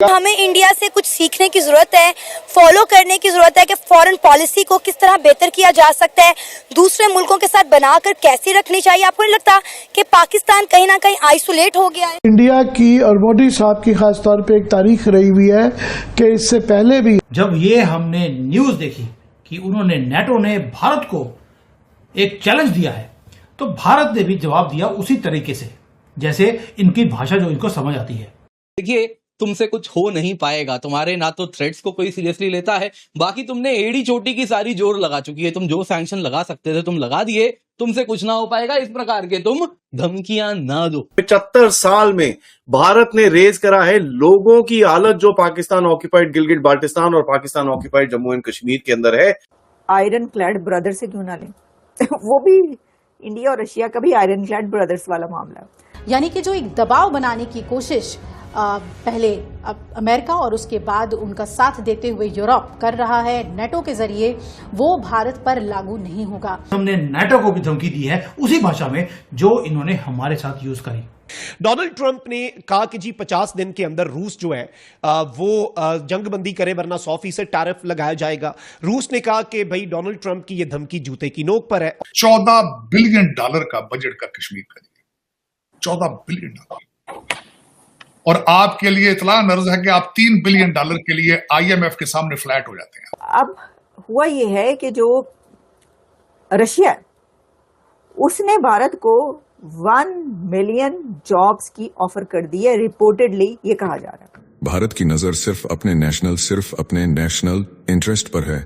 हमें इंडिया से कुछ सीखने की जरूरत है, फॉलो करने की जरूरत है कि फॉरेन पॉलिसी को किस तरह बेहतर किया जा सकता है, दूसरे मुल्कों के साथ बनाकर कैसे रखनी चाहिए। आपको नहीं लगता कि पाकिस्तान कहीं ना कहीं आइसोलेट हो गया है? इंडिया की और मोदी साहब की खास तौर पे एक तारीख रही हुई है कि इससे पहले भी जब ये हमने न्यूज देखी कि उन्होंने नेटो ने भारत को एक चैलेंज दिया है, तो भारत ने भी जवाब दिया उसी तरीके से जैसे इनकी भाषा जो इनको समझ आती है। देखिए, तुमसे कुछ हो नहीं पाएगा। तुम्हारे ना तो थ्रेट्स को कोई सीरियसली लेता है, बाकी तुमने एड़ी चोटी की सारी जोर लगा चुकी है। तुम जो सैंक्शन लगा सकते थे तुम लगा दिए, तुमसे कुछ ना हो पाएगा। इस प्रकार के तुम धमकियां ना दो। 75 साल में भारत ने रेज करा है लोगों की हालत जो पाकिस्तान ऑक्यूपाइड गिलगिट बाल्टिस्तान और पाकिस्तान ऑक्यूपाइड जम्मू एंड कश्मीर के अंदर है। आयरन क्लैड ब्रदर से क्यों ना लें वो भी इंडिया और रशिया का भी आयरन क्लैड ब्रदर्स वाला मामला है। यानी कि जो एक दबाव बनाने की कोशिश पहले अमेरिका और उसके बाद उनका साथ देते हुए यूरोप कर रहा है नेटो के जरिए, वो भारत पर लागू नहीं होगा। हमने नेटो को भी धमकी दी है उसी भाषा में जो इन्होंने हमारे साथ यूज करी। डोनाल्ड ट्रंप ने कहा कि जी 50 दिन के अंदर रूस जो है वो जंगबंदी करे वरना 100% टैरिफ लगाया जाएगा। रूस ने कहा कि भाई डोनाल्ड ट्रंप की यह धमकी जूते की नोक पर है। $14 बिलियन का बजट का कश्मीर का दिया, $14 बिलियन। और आपके लिए इतला नर्ज है कि आप $3 बिलियन के लिए IMF के सामने फ्लैट हो जाते हैं। अब हुआ ये है कि जो रशिया उसने भारत को 1 मिलियन जॉब्स की ऑफर कर दी है, रिपोर्टेडली ये कहा जा रहा है। भारत की नजर सिर्फ अपने नेशनल इंटरेस्ट पर है।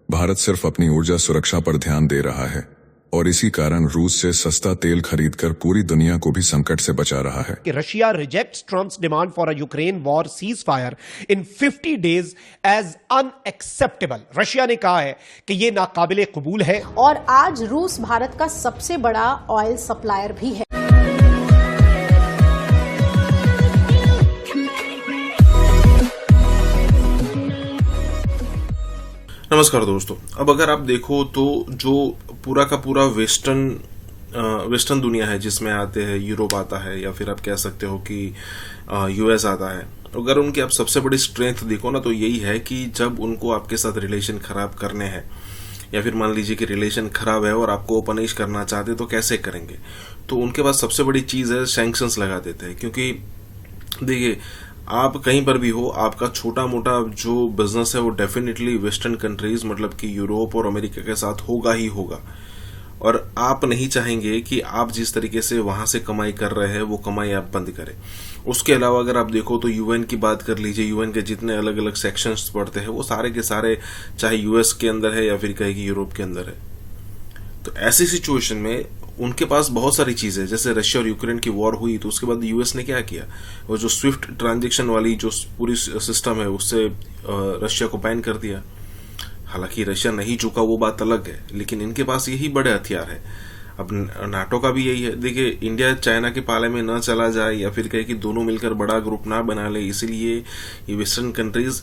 भारत सिर्फ अपनी ऊर्जा सुरक्षा पर ध्यान दे रहा है और इसी कारण रूस से सस्ता तेल खरीदकर पूरी दुनिया को भी संकट से बचा रहा है। कि Russia rejects Trump's demand for a Ukraine war ceasefire in 50 days as unacceptable. Russia ने कहा है कि यह नाकाबिले कबूल है। और आज रूस भारत का सबसे बड़ा ऑयल सप्लायर भी है। नमस्कार दोस्तों, अब अगर आप देखो तो जो पूरा का पूरा वेस्टर्न दुनिया है जिसमें आते हैं, यूरोप आता है या फिर आप कह सकते हो कि US आता है, अगर उनकी आप सबसे बड़ी स्ट्रेंथ देखो ना तो यही है कि जब उनको आपके साथ रिलेशन खराब करने हैं या फिर मान लीजिए कि रिलेशन खराब है और आपको पनिश करना चाहते तो कैसे करेंगे, तो उनके पास सबसे बड़ी चीज है सैंक्शंस लगा देते हैं। क्योंकि देखिए, आप कहीं पर भी हो, आपका छोटा मोटा जो बिजनेस है वो डेफिनेटली वेस्टर्न कंट्रीज मतलब कि यूरोप और अमेरिका के साथ होगा ही होगा। और आप नहीं चाहेंगे कि आप जिस तरीके से वहां से कमाई कर रहे हैं वो कमाई आप बंद करें। उसके अलावा अगर आप देखो तो UN की बात कर लीजिए, UN के जितने अलग अलग सेक्शंस पड़ते हैं वो सारे के सारे चाहे US के अंदर है या फिर कहीं की यूरोप के अंदर है। तो ऐसी सिचुएशन में उनके पास बहुत सारी चीजें, जैसे रशिया और यूक्रेन की वॉर हुई तो उसके बाद US ने क्या किया, वो जो स्विफ्ट ट्रांजैक्शन वाली जो पूरी सिस्टम है उससे रशिया को बैन कर दिया। हालांकि रशिया नहीं झुका वो बात अलग है, लेकिन इनके पास यही बड़े हथियार है। अब नाटो का भी यही है। देखिए, इंडिया चाइना के पाले में न चला जाए या फिर कहे कि दोनों मिलकर बड़ा ग्रुप ना बना ले, इसीलिए ये वेस्टर्न कंट्रीज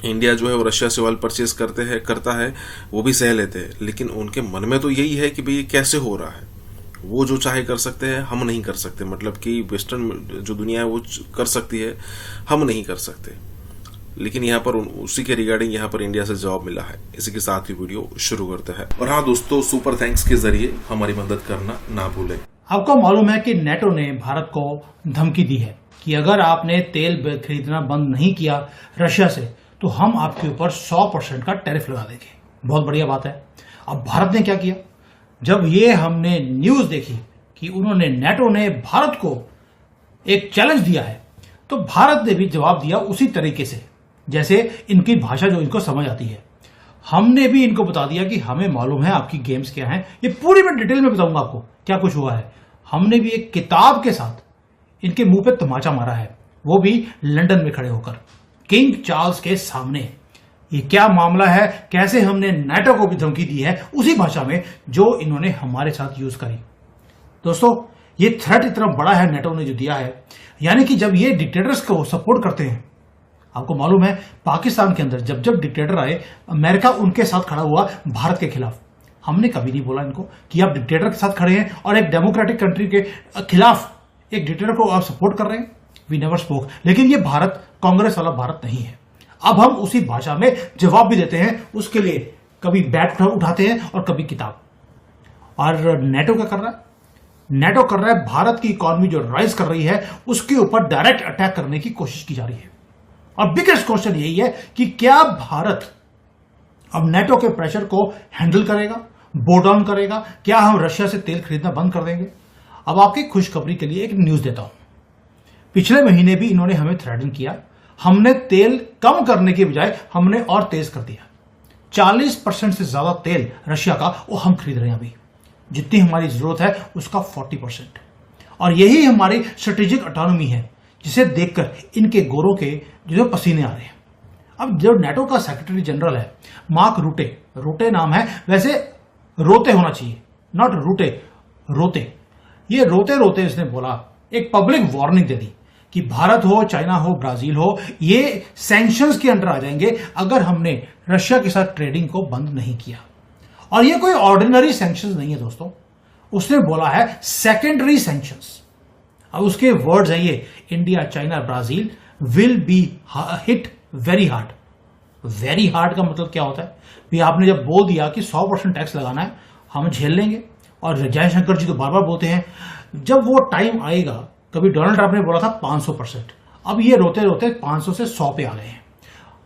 इंडिया जो है वो रशिया से ऑयल परचेज करता है वो भी सह लेते हैं, लेकिन उनके मन में तो यही है कि भाई ये कैसे हो रहा है, वो जो चाहे कर सकते हैं, हम नहीं कर सकते। मतलब कि वेस्टर्न जो दुनिया है वो कर सकती है, हम नहीं कर सकते। लेकिन यहाँ पर उसी के रिगार्डिंग यहाँ पर इंडिया से जवाब मिला है। इसी के साथ ही वीडियो शुरू करते हैं। और हाँ दोस्तों, सुपर थैंक्स के जरिए हमारी मदद करना ना भूलें। आपको मालूम है कि नेटो ने भारत को धमकी दी है कि अगर आपने तेल खरीदना बंद नहीं किया रशिया से तो हम आपके ऊपर 100% का टैरिफ लगा देंगे। बहुत बढ़िया बात है। अब भारत ने क्या किया, जब ये हमने न्यूज देखी कि उन्होंने नेटो ने भारत को एक चैलेंज दिया है, तो भारत ने भी जवाब दिया उसी तरीके से जैसे इनकी भाषा जो इनको समझ आती है। हमने भी इनको बता दिया कि हमें मालूम है आपकी गेम्स क्या हैं, ये पूरी मैं डिटेल में बताऊंगा आपको क्या कुछ हुआ है। हमने भी एक किताब के साथ इनके मुंह पे तमाचा मारा है, वो भी लंदन में खड़े होकर किंग चार्ल्स के सामने। ये क्या मामला है, कैसे हमने नेटो को भी धमकी दी है उसी भाषा में जो इन्होंने हमारे साथ यूज करी। दोस्तों, ये थ्रेट इतना बड़ा है नेटो ने जो दिया है, यानी कि जब ये डिक्टेटर्स को सपोर्ट करते हैं, आपको मालूम है पाकिस्तान के अंदर जब जब डिक्टेटर आए, अमेरिका उनके साथ खड़ा हुआ भारत के खिलाफ। हमने कभी नहीं बोला इनको कि आप डिक्टेटर के साथ खड़े हैं और एक डेमोक्रेटिक कंट्री के खिलाफ एक डिक्टेटर को आप सपोर्ट कर रहे हैं। We never spoke. लेकिन ये भारत कांग्रेस वाला भारत नहीं है। अब हम उसी भाषा में जवाब भी देते हैं, उसके लिए कभी बैट उठाते हैं और कभी किताब। और नेटो क्या कर रहा है? नेटो कर रहा है भारत की इकोनॉमी जो राइज कर रही है उसके ऊपर डायरेक्ट अटैक करने की कोशिश की जा रही है। और बिगेस्ट क्वेश्चन यही है कि क्या भारत अब नेटो के प्रेशर को हैंडल करेगा, बो डाउन करेगा? क्या हम रशिया से तेल खरीदना बंद कर देंगे? अब आपकी खुशखबरी के लिए एक न्यूज देता हूं। पिछले महीने भी इन्होंने हमें थ्रेटन किया, हमने तेल कम करने की बजाय हमने और तेज कर दिया। 40% से ज्यादा तेल रशिया का वो हम खरीद रहे हैं अभी, जितनी हमारी जरूरत है उसका 40%। और यही हमारी स्ट्रेटेजिक ऑटोनॉमी है जिसे देखकर इनके गोरों के जो पसीने आ रहे हैं। अब जो नेटो का सेक्रेटरी जनरल है मार्क रूटे, रूटे नाम है, वैसे रोते होना चाहिए, नॉट रूटे, रोते। ये रोते रोते इसने बोला, एक पब्लिक वार्निंग दे दी कि भारत हो, चाइना हो, ब्राजील हो, ये सैंक्शंस के अंडर आ जाएंगे अगर हमने रशिया के साथ ट्रेडिंग को बंद नहीं किया। और ये कोई ऑर्डिनरी सैंक्शंस नहीं है दोस्तों, उसने बोला है सेकेंडरी सैंक्शंस। अब उसके वर्ड्स हैं ये, India, China, Brazil will be hit very hard. Very hard का मतलब क्या होता है? भी आपने जब बोल दिया कि 100% टैक्स लगाना है, हम झेल लेंगे। और जयशंकर जी तो बार बार बोलते हैं, जब वो टाइम आएगा, कभी डोनाल्ड ट्रंप ने बोला था 500%, अब ये रोते रोते 500 से 100 पे आ गए हैं।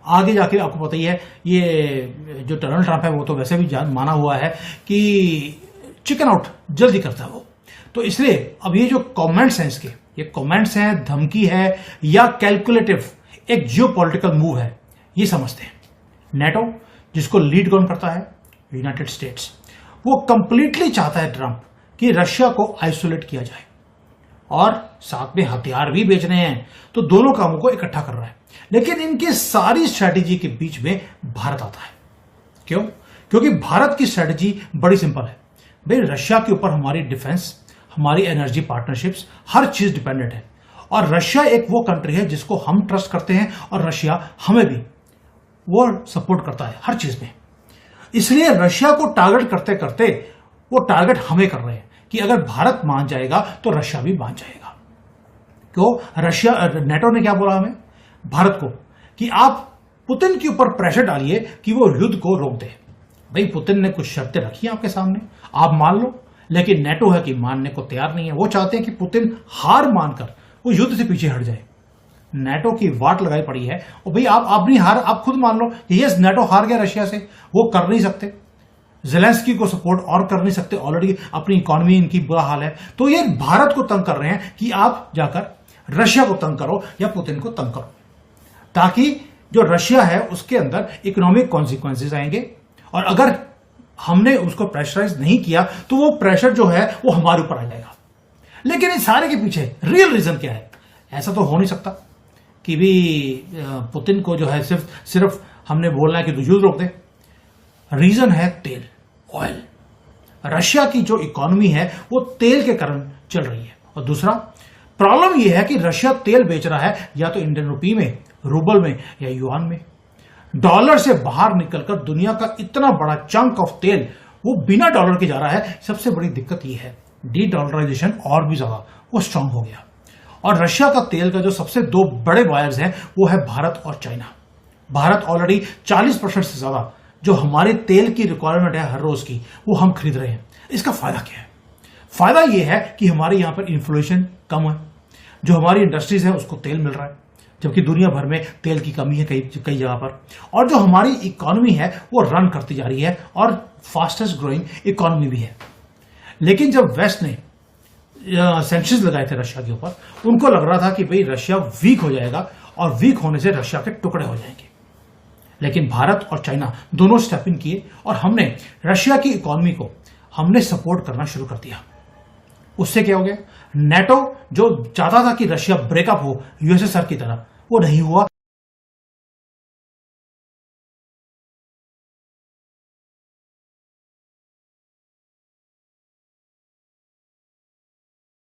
आगे जाके आपको पता ही है, ये जो डोनाल्ड ट्रंप है वो तो वैसे भी माना हुआ है कि चिकन आउट जल्दी करता है वो। तो इसलिए अब ये जो कमेंट्स हैं इसके, ये कमेंट्स हैं, धमकी है या कैलकुलेटिव एक जियोपॉलिटिकल मूव है, ये समझते हैं। नेटो जिसको लीड कौन करता है? United states. वो कंप्लीटली चाहता है ट्रंप कि रशिया को आइसोलेट किया जाए और साथ में हथियार भी बेच रहे हैं, तो दोनों कामों को इकट्ठा कर रहा है। लेकिन इनकी सारी स्ट्रैटेजी के बीच में भारत आता है। क्यों? क्योंकि भारत की स्ट्रैटेजी बड़ी सिंपल है भाई, रशिया के ऊपर हमारी डिफेंस, हमारी एनर्जी पार्टनरशिप्स, हर चीज डिपेंडेंट है। और रशिया एक वो कंट्री है जिसको हम ट्रस्ट करते हैं और रशिया हमें भी वो सपोर्ट करता है हर चीज में। इसलिए रशिया को टारगेट करते करते वो टारगेट हमें कर रहे हैं कि अगर भारत मान जाएगा तो रशिया भी मान जाएगा। क्यों? रशिया, नेटो ने क्या बोला हमें, भारत को, कि आप पुतिन के ऊपर प्रेशर डालिए कि वो युद्ध को रोक दे। भाई पुतिन ने कुछ शर्तें रखी हैं आपके सामने, आप मान लो। लेकिन नेटो है कि मानने को तैयार नहीं है। वो चाहते हैं कि पुतिन हार मानकर वो युद्ध से पीछे हट जाए। नेटो की वाट लगाई पड़ी है। और भाई आप अपनी हार आप खुद मान लो, यस नेटो हार गया रशिया से, वो कर नहीं सकते, ज़ेलेंस्की को सपोर्ट और कर नहीं सकते, ऑलरेडी अपनी इकोनॉमी इनकी बुरा हाल है। तो ये भारत को तंग कर रहे हैं कि आप जाकर रशिया को तंग करो या पुतिन को तंग करो, ताकि जो रशिया है उसके अंदर इकोनॉमिक कॉन्सिक्वेंसेस आएंगे। और अगर हमने उसको प्रेशराइज नहीं किया तो वो प्रेशर जो है वो हमारे ऊपर आ जाएगा। लेकिन इस सारे के पीछे रियल रीजन क्या है? ऐसा तो हो नहीं सकता कि भी पुतिन को जो है सिर्फ हमने बोलना है कि तू युद्ध रोक दे। रीजन है तेल, ऑयल। रशिया की जो इकोनॉमी है वो तेल के कारण चल रही है। और दूसरा प्रॉब्लम यह है कि रशिया तेल बेच रहा है या तो इंडियन रुपी में, रूबल में या युआन में। डॉलर से बाहर निकलकर दुनिया का इतना बड़ा चंक ऑफ तेल वो बिना डॉलर के जा रहा है। सबसे बड़ी दिक्कत यह है डी डॉलराइजेशन और भी ज्यादा वो स्ट्रांग हो गया। और रशिया का तेल का जो सबसे दो बड़े बायर्स हैं वो है भारत और चाइना। भारत ऑलरेडी 40% से ज्यादा जो हमारे तेल की रिक्वायरमेंट है हर रोज की वो हम खरीद रहे हैं। इसका फायदा क्या है? फायदा यह है कि हमारे यहां पर इन्फ्लेशन कम है, जो हमारी इंडस्ट्रीज है उसको तेल मिल रहा है, जबकि दुनिया भर में तेल की कमी है कई जगह पर। और जो हमारी इकोनॉमी है वो रन करती जा रही है और फास्टेस्ट ग्रोइंग इकोनॉमी भी है। लेकिन जब वेस्ट ने सैंक्शंस लगाए थे रशिया के ऊपर, उनको लग रहा था कि भाई रशिया वीक हो जाएगा और वीक होने से रशिया के टुकड़े हो जाएंगे। लेकिन भारत और चाइना दोनों स्टेप इन किए और हमने रशिया की इकोनॉमी को हमने सपोर्ट करना शुरू कर दिया। उससे क्या हो गया? नेटो जो चाहता था कि रशिया ब्रेकअप हो यूएसएसआर की तरह, वो नहीं हुआ।